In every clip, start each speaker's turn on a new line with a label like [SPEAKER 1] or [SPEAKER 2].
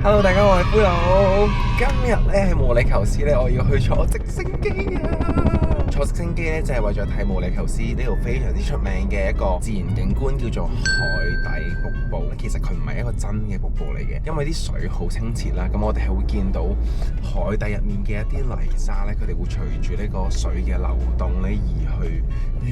[SPEAKER 1] Hello，大家好，我係灰佬。今日咧係毛里求斯咧，我要去坐直升機啊！坐直升機咧就係為咗睇毛里求斯呢度非常之出名嘅一個自然景觀，叫做海底瀑布咧。其實佢唔係一個真嘅瀑布嚟嘅，因為啲水好清澈啦。咁我哋係會見到海底入面嘅一啲泥沙咧，佢哋會隨住呢個水嘅流動咧而去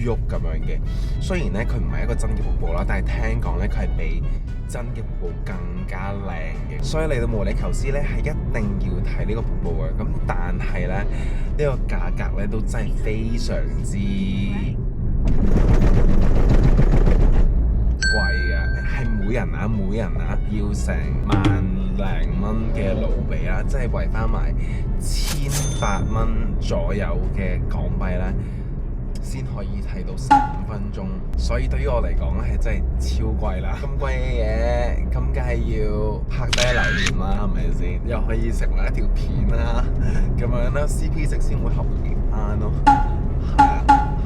[SPEAKER 1] 喐咁樣嘅。雖然咧佢唔係一個真嘅瀑布啦，但係聽講咧佢係比真嘅瀑布更加靚嘅。所以嚟到毛里求斯咧係一定要睇呢個瀑布嘅。咁但係咧呢個價格咧都真係非常之貴嘅，係每人要成10000嘅盧比啦，即係圍翻埋1800左右嘅港幣咧，先可以睇到15分鐘。所以對於我嚟講咧係真係超貴啦。咁貴嘅嘢，咁梗係要拍低留念啦，係咪先？又可以食埋一條片啦，咁樣啦 CP 值先會合翻咯。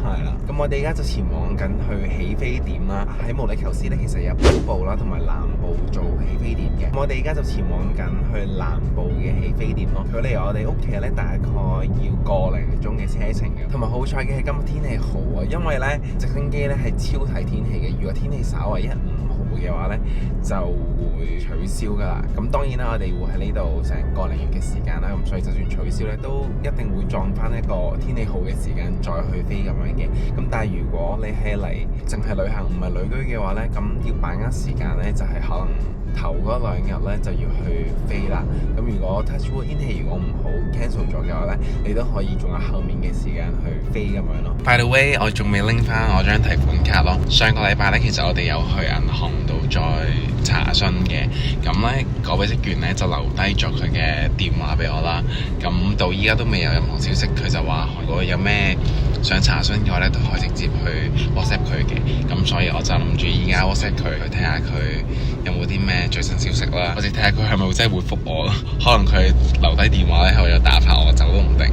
[SPEAKER 1] 係啦，咁我哋而家就前往緊去起飛點啦。喺毛里求斯咧，其實有北部啦同埋南部做起飛點嘅。我哋而家就前往緊去南部嘅起飛點咯。距離我哋屋企咧大概要個零鐘嘅車程嘅。同埋好彩嘅係今日天氣好啊，因為咧直升機咧係超睇天氣嘅。如果天氣稍為唔好嘅話咧，就會取消噶啦。咁當然啦，我哋會喺呢度成個零月嘅時間啦。咁所以就算取消咧，都一定會撞翻一個天氣好嘅時間再去飛咁樣嘅。咁但係如果你係嚟淨係旅行唔係旅居嘅話呢，咁要把握時間呢，就係可能頭嗰2日呢就要去飛啦。咁如果 touch wood 天氣如果唔好 cancel 咗嘅話呢，你都可以仲有後面嘅時間去飛咁樣咯。By the way， 我仲未拎翻我張提款卡咯。上個禮拜呢，其實我哋有去銀行度再查詢嘅。咁呢嗰位職員呢，就留低咗佢嘅電話俾我啦。咁到依家都未有任何消息，佢就話如果有咩想查詢嘅話咧，都可以直接去 WhatsApp 佢嘅。咁所以我就諗住依家 WhatsApp 佢，去睇下佢有冇啲咩最新消息啦，或者睇下佢係咪會真係回覆我咯。可能佢留低電話咧，後又打發我走都唔定。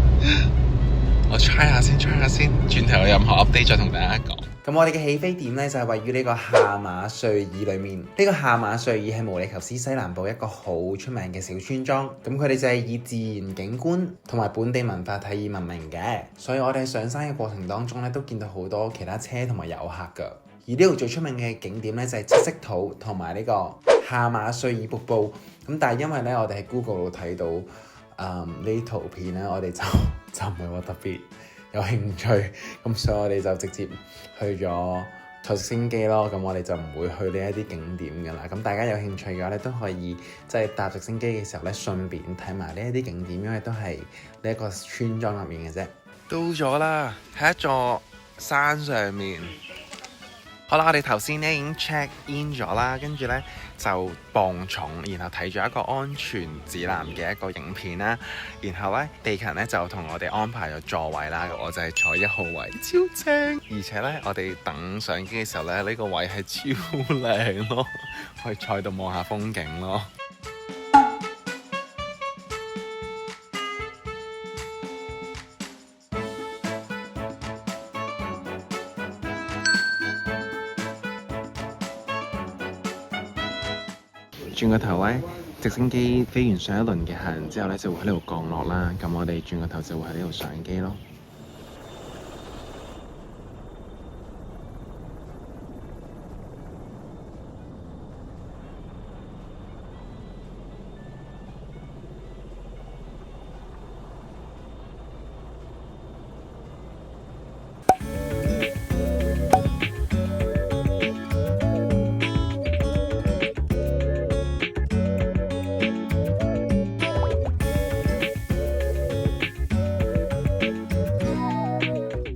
[SPEAKER 1] 我 try 下先，轉頭有任何 update 再同大家講。咁我哋嘅起飛點呢，就係位於呢個夏馬瑞爾裏面。呢個夏馬瑞爾係毛里求斯西南部一個好出名嘅小村莊。咁佢哋就係以自然景觀同埋本地文化體驗聞名嘅。所以我哋喺上山嘅過程當中呢，都見到好多其他車同埋遊客㗎。而呢度最出名嘅景點呢，就係七色土同埋呢個夏馬瑞爾瀑布。咁但係因為呢，我哋喺 Google 度睇到呢啲圖片呢，我哋就唔係話特別有興趣，咁所以我哋就直接去咗坐直升機咯。咁我哋就唔會去呢一啲景點㗎啦。咁大家有興趣嘅話咧，都可以即係搭直升機嘅時候咧，順便睇埋呢一啲景點，因為都係呢一個村莊入面嘅啫。到咗啦，喺一座山上面。好啦，我哋頭先咧已經 check in 咗啦，跟住咧就磅重，然後睇咗一個安全指南嘅一個影片啦。然後咧地勤咧就同我哋安排咗座位啦，我就係坐1號位，超正。而且咧我哋等上機嘅時候咧，呢個位係超靚咯，可以坐喺度望下風景咯。轉個頭咧，直升機飛完上一輪嘅客人之後咧，就會喺呢度降落啦。咁我哋轉個頭就會喺呢度上機咯。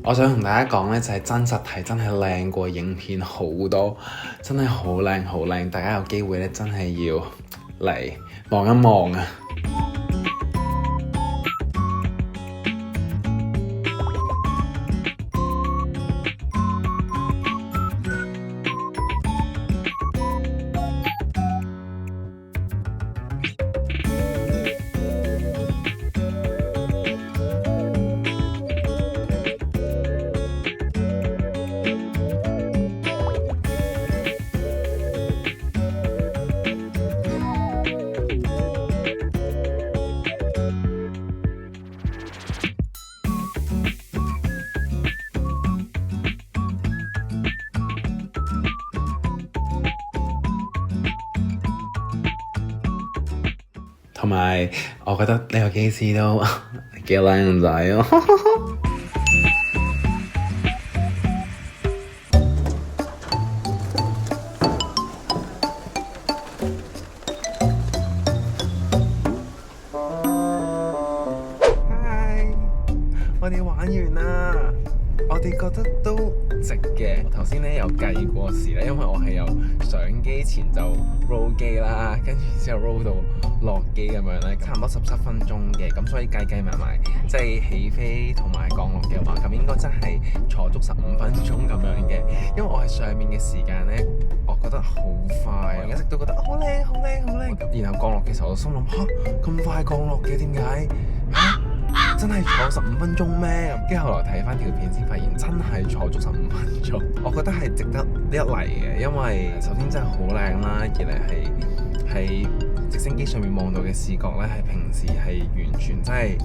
[SPEAKER 1] 我想同大家講呢，就係真實體真係靚過影片好多，真係好靚好靚，大家有機會呢，真係要嚟望一望啊！同埋我覺得呢個機師都幾靚仔咯。我哋玩完啦，我哋覺得都值嘅。我頭先咧有計過時咧，因為我係有上機前就 roll 機啦，跟住之後 roll 到落機咁樣咧，差唔多17分鐘嘅，咁所以計埋，即係起飛同埋降落嘅話，咁應該真係坐足15分鐘咁樣嘅。因為我係上面嘅時間咧，我覺得好快，我一直都覺得好靚。然後降落嘅時候，我心諗嚇咁快降落嘅，點解？真係坐15分鐘咩？跟住後來睇翻條片先發現，真係坐足15分鐘。我覺得係值得一嚟嘅，因為首先真係好靚啦，二嚟係直升機上面望到嘅視覺咧，係平時係完全真係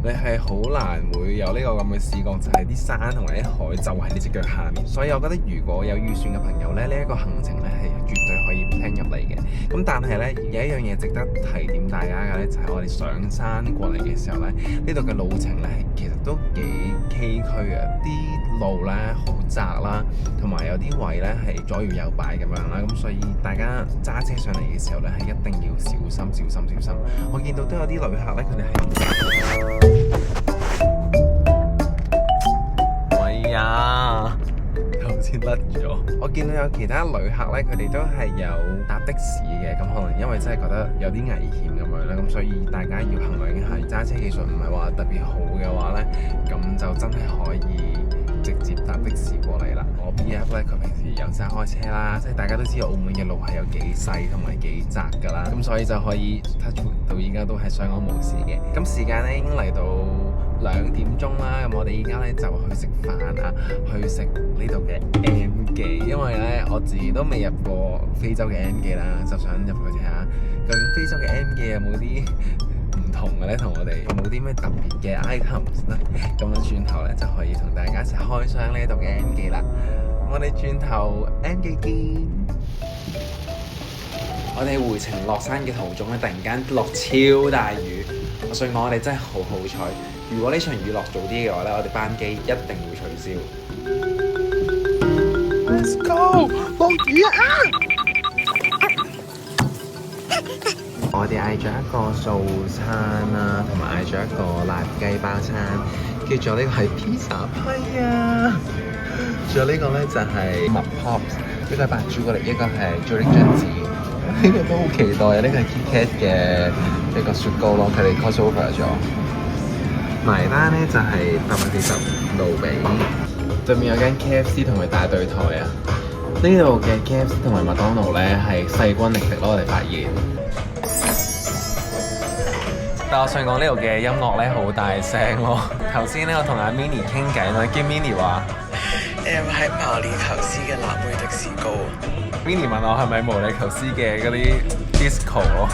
[SPEAKER 1] 你係好難會有呢個咁嘅視覺，就係啲山同埋啲海就喺你隻腳下面。所以我覺得如果有預算嘅朋友咧，呢一個行程咧係絕對可以 plan 入嚟嘅。咁但係咧有一樣嘢值得提點大家嘅咧，就係我哋上山過嚟嘅時候咧，呢度嘅路程咧其實都幾崎嶇嘅，啲路咧好窄啦，同埋有啲位咧係左搖右擺咁樣啦。咁所以大家揸車上嚟嘅時候咧係一定要小心。我見到都有啲旅客咧，佢哋係喂呀，頭先甩咗。我見到有其他旅客咧，佢哋都係有搭的士嘅，咁可能因為真係覺得有啲危險咁樣啦，咁所以大家要衡量一下，揸車技術唔係話特別好嘅話咧，咁就真係可以直接搭的士過嚟啦。我 BF 咧，佢平時有揸開車啦，即係大家都知道澳門嘅路係有幾細同埋幾窄㗎啦，咁所以就可以 touch wood 到依家都係相安無事嘅。咁時間咧已經嚟到2點鐘啦，咁我哋依家咧就去食飯啊，去食呢度嘅 M 記，因為咧我自己都未入過非洲嘅 M 記啦，就想入去睇下究竟非洲嘅 M 記有冇啲唔同嘅咧，同我哋有冇啲咩特別嘅 items 咧？咁樣轉頭咧就可以同大家一齊開箱呢度嘅 M 記啦。我哋轉頭 M 記見。我哋回程落山嘅途中咧，突然間落超大雨。我想講我哋真係好好彩，如果呢場雨落早啲嘅話咧，我哋班機一定會取消。Let's go！ 落雨啊！我哋嗌咗一個素餐啦，同埋嗌咗一個辣雞包餐，跟住仲有呢個係 pizza 批啊，仲有呢個咧就係麥 pops， 一個係白朱古力，一個係朱古力榛子。呢個都好期待啊！呢個係 KitKat 嘅一個雪糕咯，佢哋 crossover 咗。埋單咧就係840盧比，對面有間 KFC 同埋大對台啊！呢度嘅 KFC 同埋麥當勞咧係勢均力敵咯，我哋發現。但我想講呢度嘅音樂咧好大聲咯。頭先咧我同阿 Minnie 傾偈啦，見 Minnie 話
[SPEAKER 2] 係毛里求斯嘅藍莓迪士高。
[SPEAKER 1] Minnie 問我係咪毛里求斯嘅嗰啲 disco 咯，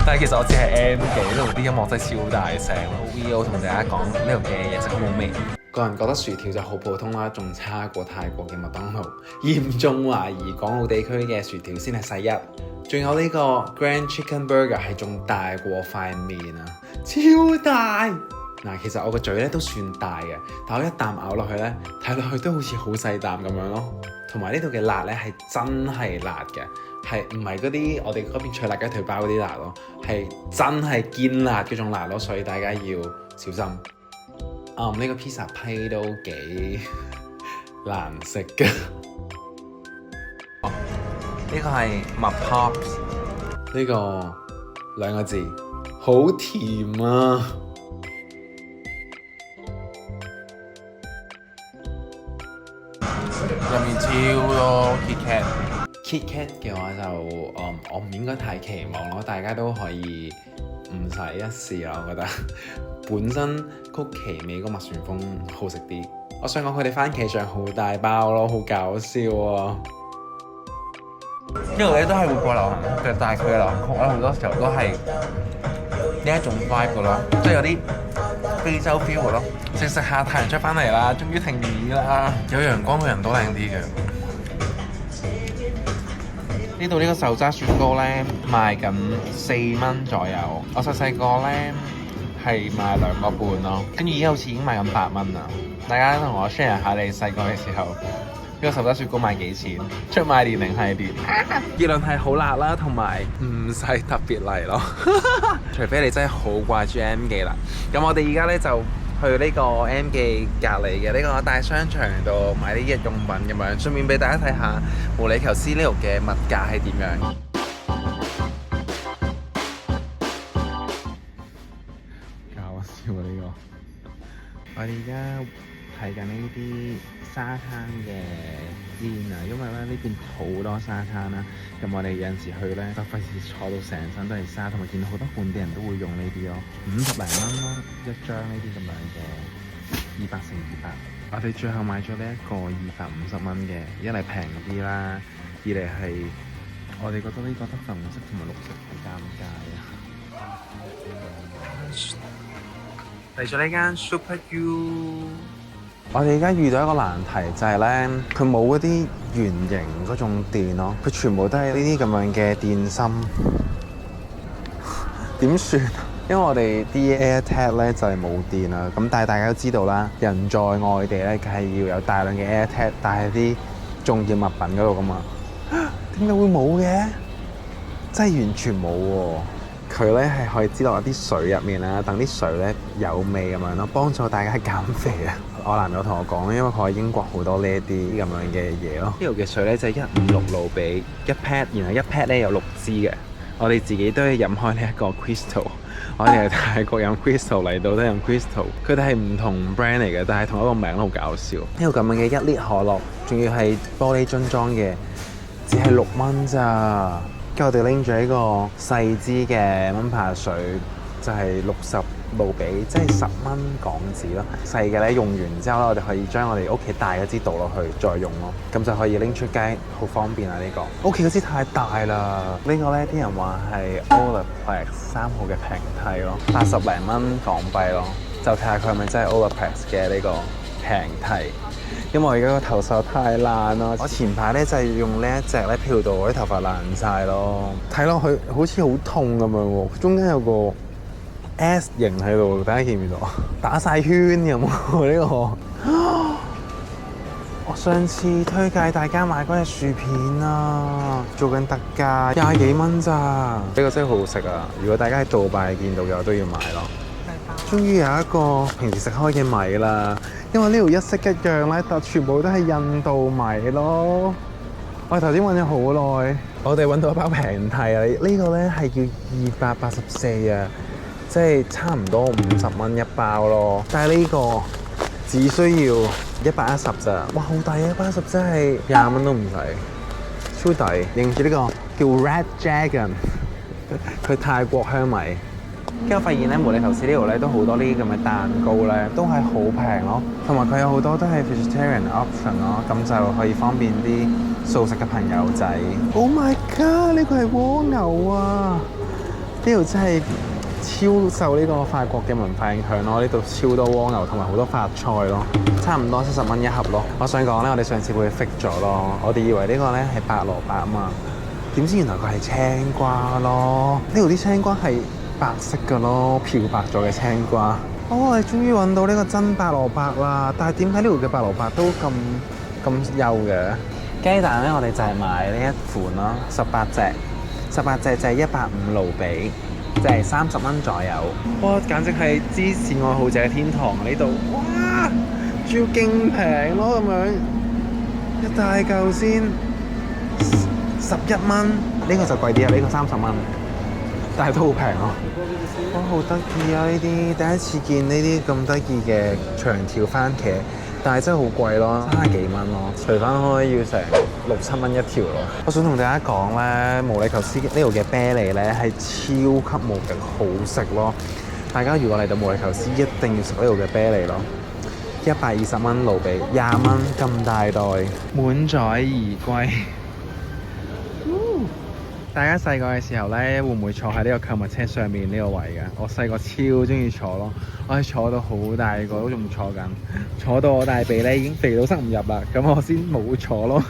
[SPEAKER 1] 但係其實我只係 M 記，呢度啲音樂真係超大聲咯。VO 同大家講呢度嘅嘢食好冇味，個人覺得薯條就好普通啦，仲差過泰國嘅麥當勞，嚴重懷疑港澳地區嘅薯條先係世一。仲有呢個 Grand Chicken Burger 係仲大過塊面啊，超大！嗱，其實我個嘴咧都算大嘅，但我一啖咬落去咧，睇落去都好似好細啖咁樣咯。同埋呢度嘅辣咧係真係辣嘅，係唔係嗰啲我哋嗰邊脆辣雞腿包嗰啲辣咯，係真係堅辣嗰種辣咯，所以大家要小心。呢個 pizza 批都幾難食嘅。呢個係麥 pops， 呢個2個字，好甜啊！入面超多 KitKat 嘅話就我唔應該太期望咯，大家都可以唔使一試啦。我覺得本身曲奇味嗰麥旋風好食啲。我想講佢哋番茄醬好大包咯，好搞笑啊！呢度咧都係會播流行曲嘅，但係佢嘅流行曲咧好多時候都係呢一種 vibe 嘅咯，即係有啲非洲 feel 嘅咯。食下太陽出翻嚟啦，終於停雨啦，有陽光嘅人都靚啲嘅。呢度呢個手揸雪糕咧賣緊4蚊左右，我細細個咧係賣2個半咯，跟住而家好似已經賣緊8蚊啦。大家同我 share 下你細個嘅時候，呢個手揸雪糕賣幾錢？出賣年齡系列，結論係好辣啦，同埋唔使特別嚟咯，除非你真係好掛住 M 記啦。咁我哋而家咧就去呢個 M 記隔離嘅呢個大商場度買啲日用品咁樣，順便俾大家睇下毛里求斯呢度嘅物價係點樣。搞笑啊！呢個我哋而家睇緊呢啲沙灘嘅氈啊，因為咧呢邊好多沙灘啦，咁我哋有陣時去咧就費事坐到成身都係沙，同埋見到好多本地人都會用呢啲咯，50零蚊咯一張呢啲咁樣嘅200乘200，我哋最後買咗呢一個250蚊嘅，一嚟平啲啦，二嚟係我哋覺得呢個得粉色同埋綠色好尷尬啊。嚟咗呢間 Super U。我哋而家遇到一個難題就係咧，佢冇嗰啲圓形嗰種電咯，佢全部都係呢啲咁樣嘅電芯，點算？因為我哋啲 AirTag 咧就係冇電啦，咁但係大家都知道啦，人在外地咧，梗係要有大量嘅 AirTag 帶喺啲重要物品嗰度噶嘛。點解會冇嘅？真係完全冇喎！佢咧係可以知道有啲水入面啦，等啲水咧有味咁樣咯，幫助大家減肥啊！我男友同我講，因為佢喺英國好多呢一啲咁樣嘅嘢咯。呢度嘅水咧就係156盧比一 pad， 然後一 pad 咧有6支嘅。我哋自己都係飲開呢一個 Crystal， 我哋喺泰國飲 Crystal， 嚟到都飲 Crystal。佢哋係唔同 brand 嚟嘅，但係同一個名好搞笑。呢個咁樣嘅1 lit 可樂，仲要係玻璃樽裝嘅，只係6蚊咋。跟住我哋拎咗呢個細支嘅蚊怕水，就係60盧比，即係10蚊港紙咯。細嘅咧用完之後咧，我哋可以將我哋屋企大嗰支倒落去再用咯，咁就可以拎出街，好方便啊！呢個屋企嗰支太大啦。呢個咧啲人話係 Olaplex 3號嘅平替咯，80零蚊港幣咯，就睇下佢係咪真係 Olaplex 嘅呢個平替。因為我而家個頭髮太爛啦，我前排咧就係用呢一隻咧漂到我啲頭髮爛晒咯，睇落去好似好痛咁樣喎，中間有個 S 型喺度，大家見唔見到？打晒圈有冇呢個？我上次推介大家買嗰隻薯片啊，做緊特價20幾蚊咋，呢個真係好好食啊！如果大家喺杜拜見到嘅，我都要買咯。終於有一個平時食開嘅米啦，因為呢度一式一樣咧，但全部都係印度米咯。我哋頭先揾咗好耐，我哋揾到一包平替啊！呢個咧係要284啊，即係差唔多50蚊一包咯。但係呢個只需要110咋，哇好抵啊！110真係20蚊都唔使，超抵。認住呢個叫 Red Dragon， 佢泰國香米。跟住我發現咧，毛里求斯呢度咧都好多呢啲咁嘅蛋糕咧，都係好平咯，同埋佢有好多都係 vegetarian option 咯，咁就可以方便啲素食嘅朋友仔。Oh my god！ 呢個係蝸牛啊！呢度真係超受呢個法國嘅文化影響咯，呢度超多蝸牛同埋好多法菜咯，差唔多70蚊一盒咯。我想講咧，我哋上次會 fix 咗咯，我哋以為呢個咧係白蘿蔔啊嘛，點知原來佢係青瓜咯。呢度啲青瓜係白色嘅咯，漂白咗嘅青瓜。哦，我哋終於揾到呢個真白蘿蔔啦！但係點解呢度嘅白蘿蔔都咁幼嘅？雞蛋咧，我哋就係買呢一款咯，18隻就係150盧比，就係30蚊左右。哇！簡直係芝士愛好者嘅天堂呢度！哇！仲要勁平咯，咁樣一大嚿先11蚊，呢個就貴啲啊！呢個30蚊。但係都好平咯，哇好得意啊！呢啲第一次見呢啲咁得意嘅長條番茄，但係真係好貴咯，30幾蚊咯，除翻開要成6、7蚊一條咯。我想同大家講咧，毛里求斯呢度嘅啤梨咧係超級無敵好食咯！大家如果嚟到毛里求斯，一定要食呢度嘅啤梨咯，120蚊盧比，20蚊咁大袋，滿載而歸。大家細個嘅時候咧，會唔會坐喺呢個購物車上面呢個位㗎？我細個超中意坐咯，我係坐到好大個都仲坐緊，坐到我大髀咧已經肥到塞唔入啦，咁我先冇坐咯。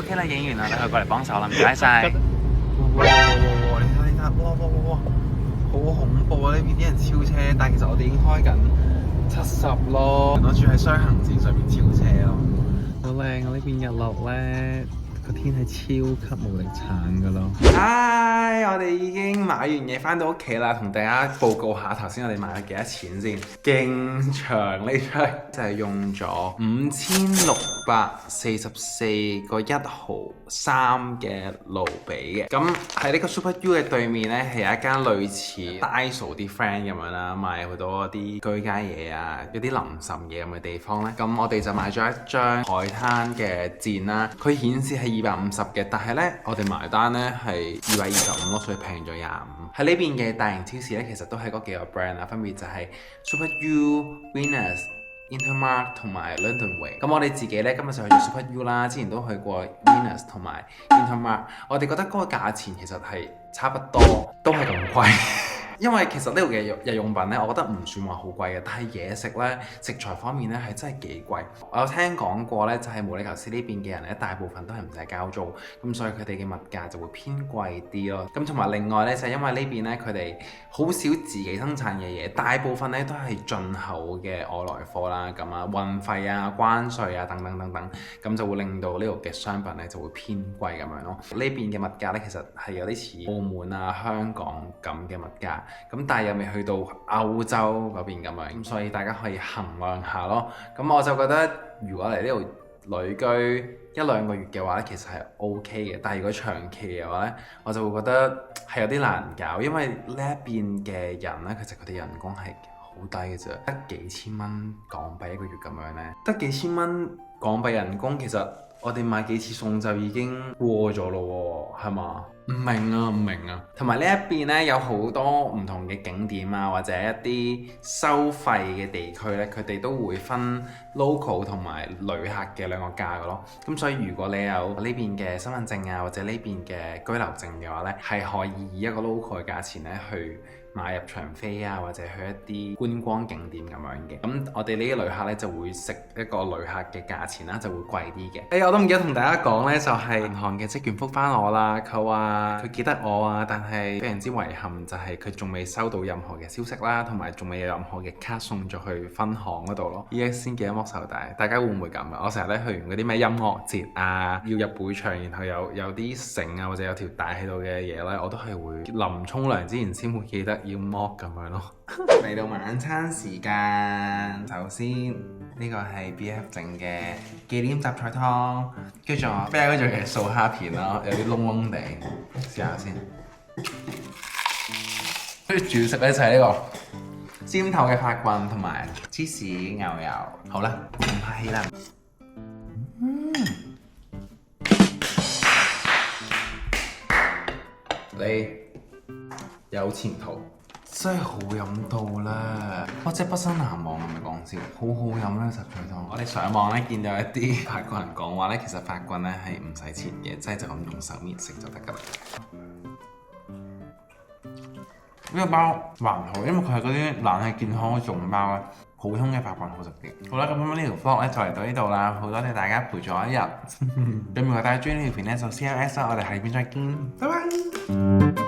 [SPEAKER 3] OK 啦，影完啦，你可以過嚟幫手啦，唔該晒。
[SPEAKER 1] 哇！你睇，哇！好恐怖啊！呢邊啲人超車，但係其實我哋已經開緊70咯。我住喺雙行線上面超車咯。好靚啊！呢邊日落咧，個天係超級無敵橙噶咯。唉，我哋已經買完嘢翻到屋企啦，同大家報告下頭先我哋買咗幾多錢先。勁長呢出就係用咗5644個1毫3嘅盧比嘅。咁喺呢個 Super U 嘅對面呢，係有一間類似 Daiso 啲 friend 咁樣啦，賣好多啲居家嘢啊，一啲臨審嘢咁嘅地方呢。咁我哋就買咗一張海灘嘅墊啦，佢顯示係250嘅，但係呢，我哋埋單呢係225咯，所以平咗25。喺呢邊嘅大型超市呢，其實都係嗰幾個 brand 啦，分別就係 Super U、Venus、Intermark 同埋 London Way。咁我哋自己呢，今日就去咗 Super U 啦，之前都去過 Venus 同埋 Intermark。我哋覺得嗰個價錢其實係差不多，都係咁貴。因為其實呢度嘅日用品呢，我覺得唔算話好貴嘅，但係嘢食呢，食材方面呢係真係幾貴。我有聽講過呢，就係毛里求斯呢邊嘅人呢，大部分都係唔使交租，咁所以佢哋嘅物價就會偏貴啲咯。咁同埋另外呢，就係因為呢邊呢，佢哋好少自己生產嘅嘢，大部分呢都係進口嘅外來貨啦，咁啊運費啊、關稅啊等等等等，咁就會令到呢度嘅商品呢就會偏貴咁樣咯。呢邊嘅物價呢，其實係有啲似澳門啊、香港咁嘅物價。咁但係又未去到歐洲嗰邊咁樣，咁所以大家可以衡量下咯。咁我就覺得，如果嚟呢度旅居1-2個月嘅話咧，其實係 OK 嘅。但係如果長期嘅話咧，我就會覺得係有啲難搞，因為呢一邊嘅人咧，其實佢哋人工係好低嘅啫，得幾千蚊港幣一個月咁樣咧，得幾千蚊港幣人工，其實我哋買幾次餸就已經過咗咯喎，係嘛？唔明啊！同埋呢一邊呢，有好多唔同嘅景點啊，或者一啲收費嘅地區呢，佢哋都會分 local 同埋旅客嘅兩個價嘅咯。咁所以如果你有呢邊嘅身份證啊，或者呢邊嘅居留證嘅話呢，係可以以一個 local 嘅價錢呢去買入場飛啊，或者去一啲觀光景點咁樣嘅。咁我哋呢啲旅客呢，就會食一個旅客嘅價錢啦，就會貴啲嘅。我都唔記得同大家講呢，就係銀行嘅職員覆返我啦，佢話佢記得我啊，但係非常之遺憾就係佢仲未收到任何嘅消息啦，同埋仲未有任何嘅卡送咗去分行嗰度咯。依家先記得剝手帶，大家會唔會咁啊？我成日咧去完嗰啲咩音樂節啊，要入會場，然後有啲繩啊或者有條帶喺度嘅嘢咧，我都係會臨沖涼之前先會記得要剝咁樣咯。嚟到晚餐時間，首先呢個係 BF 整嘅忌廉雜菜湯，跟住仲有啤嗰種嘅素蝦片咯，有啲燶燶地，試下先。跟住主食咧就係呢個尖頭嘅法棍同埋芝士牛油。好啦，唔客氣啦。你有前途。真係好飲到啦！我真係畢生難忘，係咪講笑？好好飲啦，雜菜湯。我哋上網咧見到一啲法國人講話咧，其實法棍咧係唔使錢嘅，即係就咁用手搣食就得㗎啦。呢個包還好，因為佢係嗰啲冷氣健康嘅重包咧，普通嘅法棍好食啲。好啦，咁呢條 vlog 咧就嚟到呢度啦，好多謝大家陪咗一日。咁如果大家中意呢條片咧，就 CLS 啦，我哋下邊再見，拜拜。